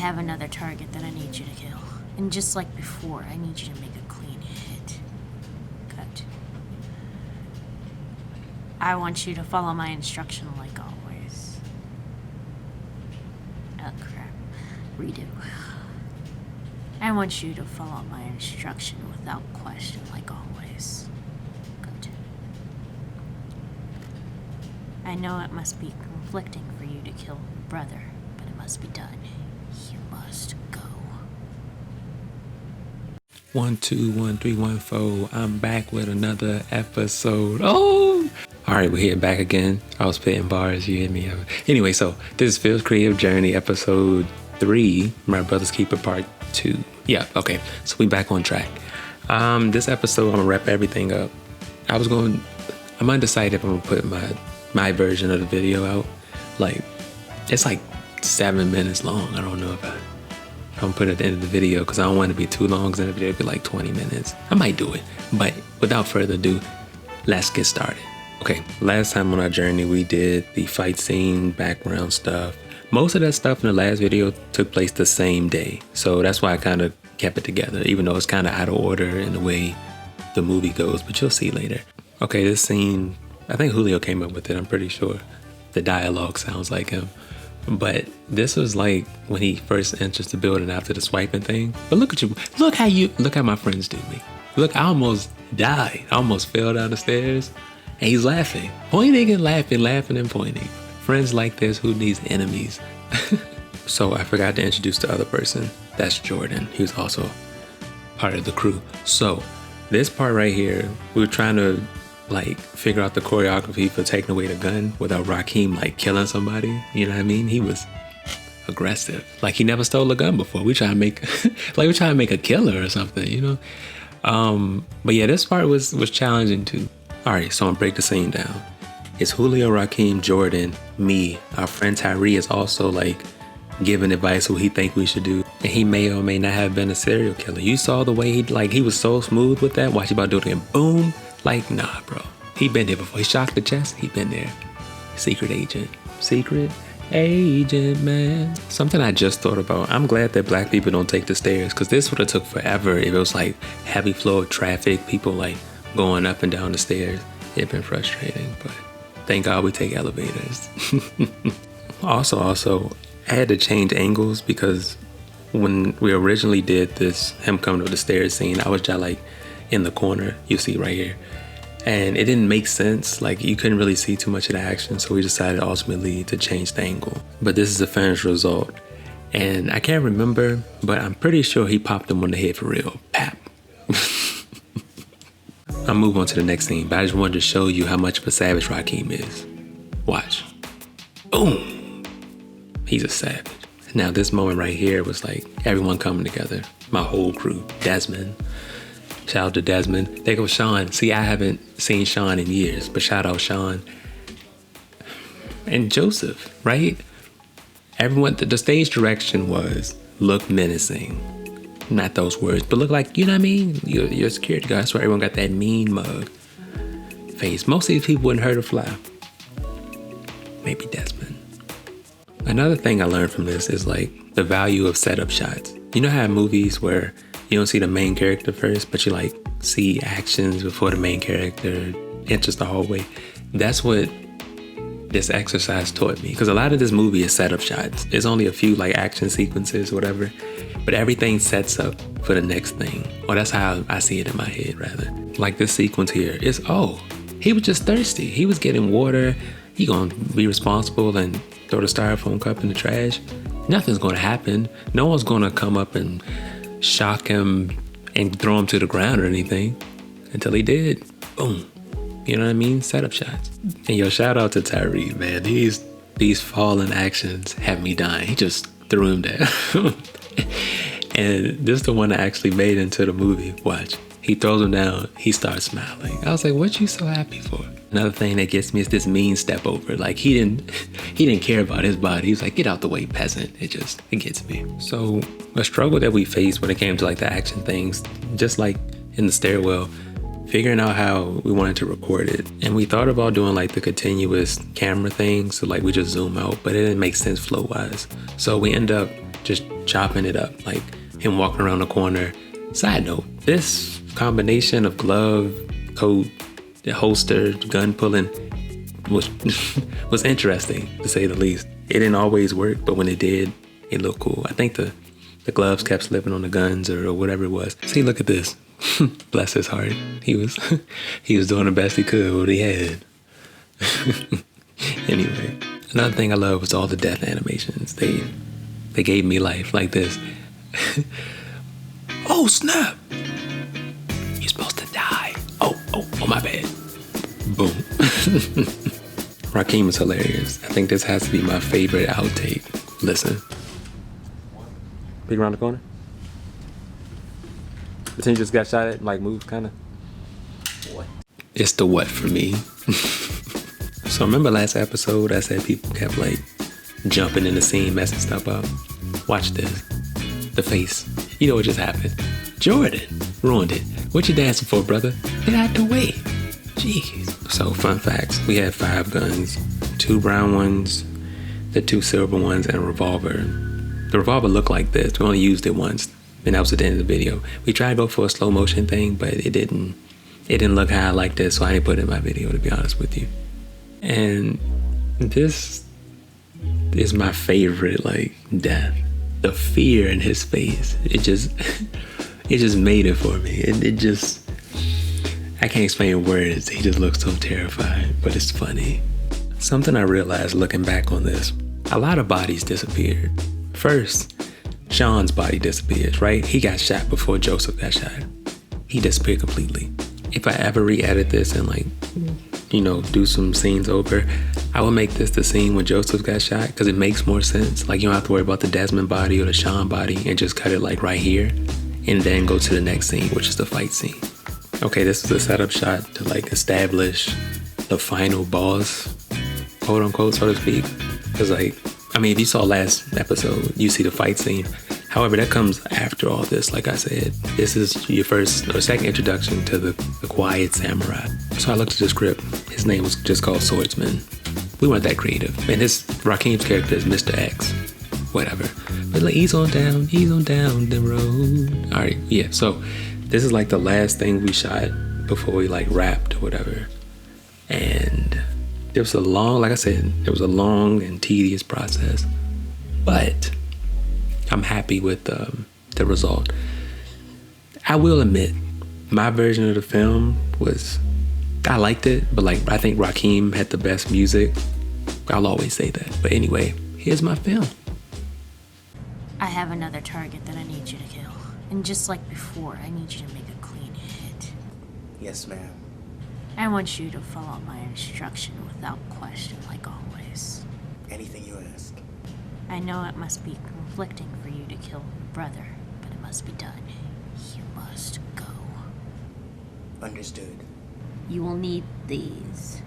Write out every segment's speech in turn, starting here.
have another target that I need you to kill. And just like before, I need you to make a clean hit. Cut. I want you to follow my instruction like always. Oh crap. Redo. I want you to follow my instruction without question like always. Good. I know it must be conflicting for you to kill your brother, but it must be done. You must go. 1 2 1 3 1 4. I'm back with another episode. Oh, all right, we're here back again. I was spitting bars, you hear me? Anyway, so this is Phil's Creative Journey, episode 3, My Brother's Keeper, part 2. Yeah, okay, so we back on track. This episode, I'm gonna wrap everything up. I'm undecided if I'm gonna put my version of the video out. Like, it's like 7 minutes long. I don't know if I'm gonna put it at the end of the video because I don't want it to be too long, because then the video would be like 20 minutes. I might do it, but without further ado, let's get started. Okay, last time on our journey, we did the fight scene, background stuff. Most of that stuff in the last video took place the same day. So that's why I kind of kept it together, even though it's kind of out of order in the way the movie goes, but you'll see later. Okay, this scene, I think Julio came up with it, I'm pretty sure. The dialogue sounds like him. But this was like when he first enters the building after the swiping thing. But look at you, look how my friends do me. Look, I almost died. I almost fell down the stairs. And he's laughing, pointing and laughing, laughing and pointing. Friends like this, who needs enemies? So I forgot to introduce the other person. That's Jordan. He was also part of the crew. So this part right here, we were trying to like figure out the choreography for taking away the gun without Rakim like killing somebody. You know what I mean? He was aggressive. Like he never stole a gun before. We try to make a killer or something, you know? But yeah, this part was challenging too. All right, so I'm gonna break the scene down. It's Julio, Rakim, Jordan, me. Our friend Tyree is also like giving advice what he think we should do. And he may or may not have been a serial killer. You saw the way he was so smooth with that. Watch you about to do it again. Boom. Like, nah, bro. He been there before. He shocked the chest. He been there. Secret agent, man. Something I just thought about. I'm glad that black people don't take the stairs, because this would have took forever if it was like heavy flow of traffic, people like going up and down the stairs. It'd been frustrating, but thank God we take elevators. Also, I had to change angles because when we originally did this, him coming up the stairs scene, I was just like in the corner, you see right here. And it didn't make sense. Like you couldn't really see too much of the action. So we decided ultimately to change the angle. But this is the finished result. And I can't remember, but I'm pretty sure he popped him on the head for real. Pap. I'll move on to the next scene, but I just wanted to show you how much of a savage Rakim is. Watch. Boom. He's a savage. Now this moment right here was like everyone coming together. My whole crew. Desmond. Shout out to Desmond. There goes Sean. See, I haven't seen Sean in years, but shout out Sean. And Joseph, right? Everyone, the stage direction was look menacing. Not those words, but look like, you know what I mean? You're a security guard. That's why everyone got that mean mug face. Most of these people wouldn't hurt a fly. Maybe Desmond. Another thing I learned from this is like the value of setup shots. You know how in movies where you don't see the main character first, but you like see actions before the main character enters the hallway? That's what this exercise taught me, because a lot of this movie is setup shots. There's only a few like action sequences or whatever, but everything sets up for the next thing. Or that's how I see it in my head, rather. Like this sequence here is, oh, he was just thirsty. He was getting water. He gonna be responsible and throw the styrofoam cup in the trash. Nothing's gonna happen. No one's gonna come up and shock him and throw him to the ground or anything until he did. Boom. You know what I mean? Setup shots. And yo, shout out to Tyree, man. These fallen actions have me dying. He just threw him down. And this is the one that actually made it into the movie. Watch. He throws him down. He starts smiling. I was like, what you so happy for? Another thing that gets me is this mean step over. Like he didn't care about his body. He was like, get out the way, peasant. It gets me. So a struggle that we faced when it came to like the action things, just like in the stairwell, figuring out how we wanted to record it. And we thought about doing like the continuous camera thing. So like we just zoom out, but it didn't make sense flow wise. So we end up just chopping it up, like him walking around the corner. Side note, this combination of glove, coat, the holster, gun pulling was was interesting, to say the least. It didn't always work, but when it did, it looked cool. I think the gloves kept slipping on the guns or whatever it was. See, look at this. Bless his heart. He was doing the best he could with what he had. Anyway, another thing I love was all the death animations. They gave me life, like this. Oh snap! You're supposed to die. Oh, my bad. Boom. Rakim is hilarious. I think this has to be my favorite outtake. Listen. Peek around the corner. The team just got shot at, like moved kind of. What? It's the what for me. So remember last episode I said people kept like jumping in the scene, messing stuff up. Watch this. The face. You know what just happened. Jordan ruined it. What you dancing for, brother? Get out the way. Jeez. So fun facts. We had 5 guns. 2 brown ones, the 2 silver ones, and a revolver. The revolver looked like this. We only used it once, and that was at the end of the video. We tried to go for a slow motion thing, but it didn't look how I liked this, so I didn't put it in my video, to be honest with you. And this is my favorite, like, death. The fear in his face. It just made it for me. It just, I can't explain in words. He just looks so terrified, but it's funny. Something I realized looking back on this, a lot of bodies disappeared. First, Sean's body disappears, right? He got shot before Joseph got shot. He disappeared completely. If I ever re-edit this and like, you know, do some scenes over, I will make this the scene when Joseph got shot because it makes more sense. Like you don't have to worry about the Desmond body or the Sean body and just cut it like right here and then go to the next scene, which is the fight scene. Okay, this is a setup shot to like establish the final boss, quote unquote, so to speak. Because like, I mean, if you saw last episode, you see the fight scene. However, that comes after all this, like I said. This is your first or second introduction to the quiet samurai. So I looked at the script. His name was just called Swordsman. We weren't that creative. And Rakim's character is Mr. X. Whatever. But like, ease on down the road. All right, yeah. So this is like the last thing we shot before we like wrapped or whatever. And it was a long, like I said, it was a long and tedious process. But I'm happy with the result. I will admit, my version of the film I liked it, but like I think Rakim had the best music. I'll always say that. But anyway, here's my film. I have another target that I need you to kill. And just like before, I need you to make a clean hit. Yes, ma'am. I want you to follow my instruction without question, like always. Anything you ask. I know it must be conflicting for you to kill your brother, but it must be done. You must go. Understood. You will need these.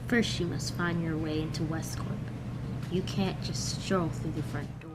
First, you must find your way into Westwood. You can't just stroll through the front door.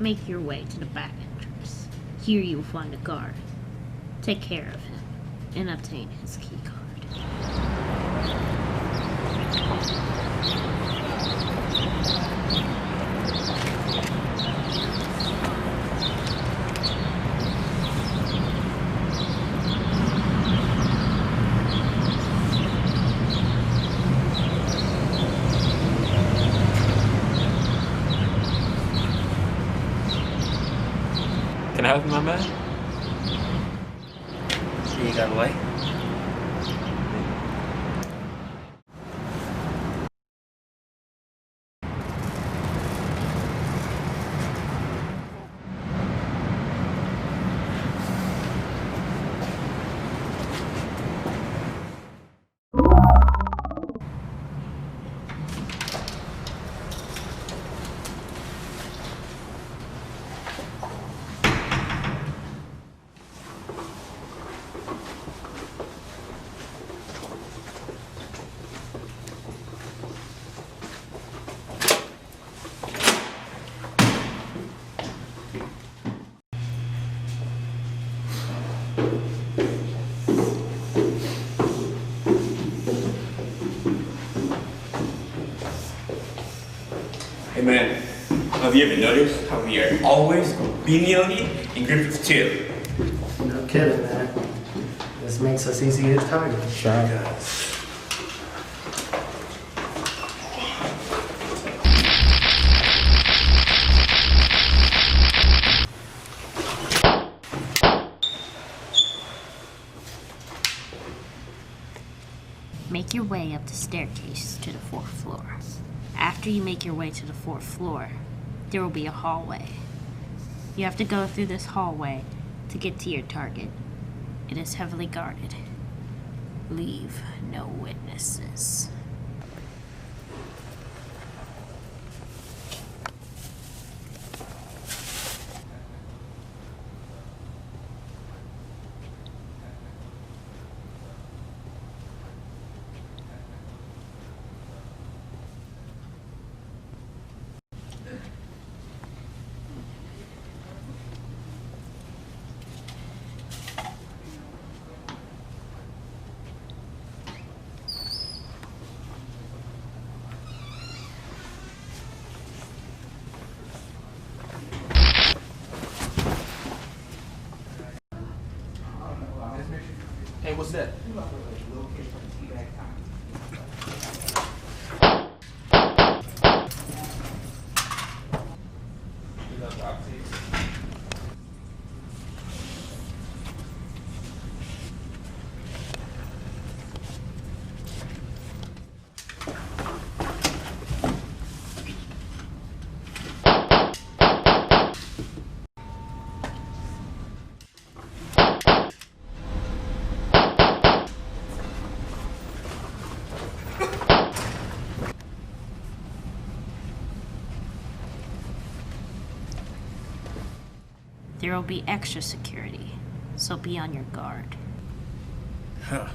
Make your way to the back entrance. Here you will find a guard. Take care of him and obtain his key card. Can I help you, my man? You got away? Have you ever noticed how we are always being the lead in Griffith 2? No kidding, man. This makes us easy to target. Yes. Make your way up the staircase to the 4th floor. After you make your way to the 4th floor, there will be a hallway. You have to go through this hallway to get to your target. It is heavily guarded. Leave no witnesses. Hey, what's that? There will be extra security, so be on your guard. Huh.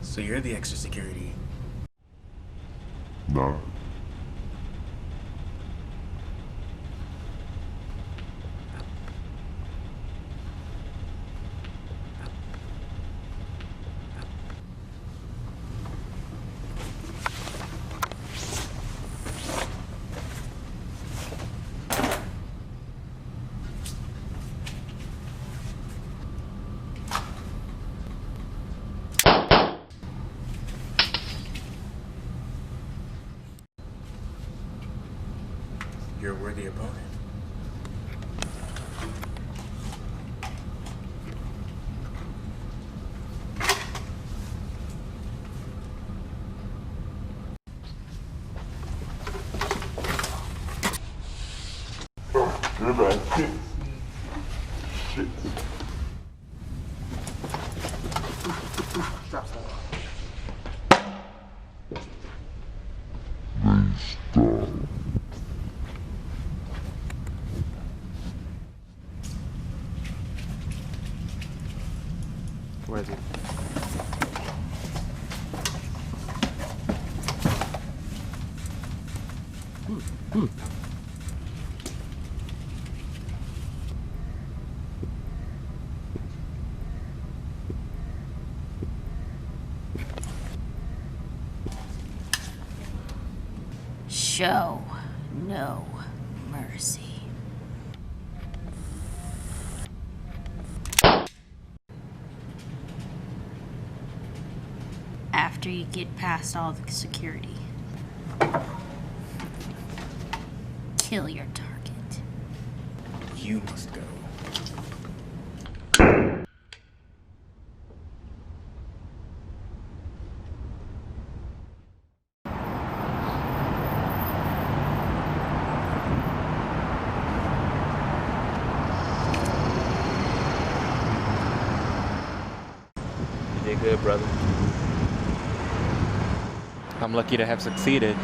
So you're the extra security. No. You're a worthy opponent. You're right. Shit. Stop, stop. Where is he? Show no mercy. After you get past all the security, kill your target. You must go. You did good, brother. I'm lucky to have succeeded.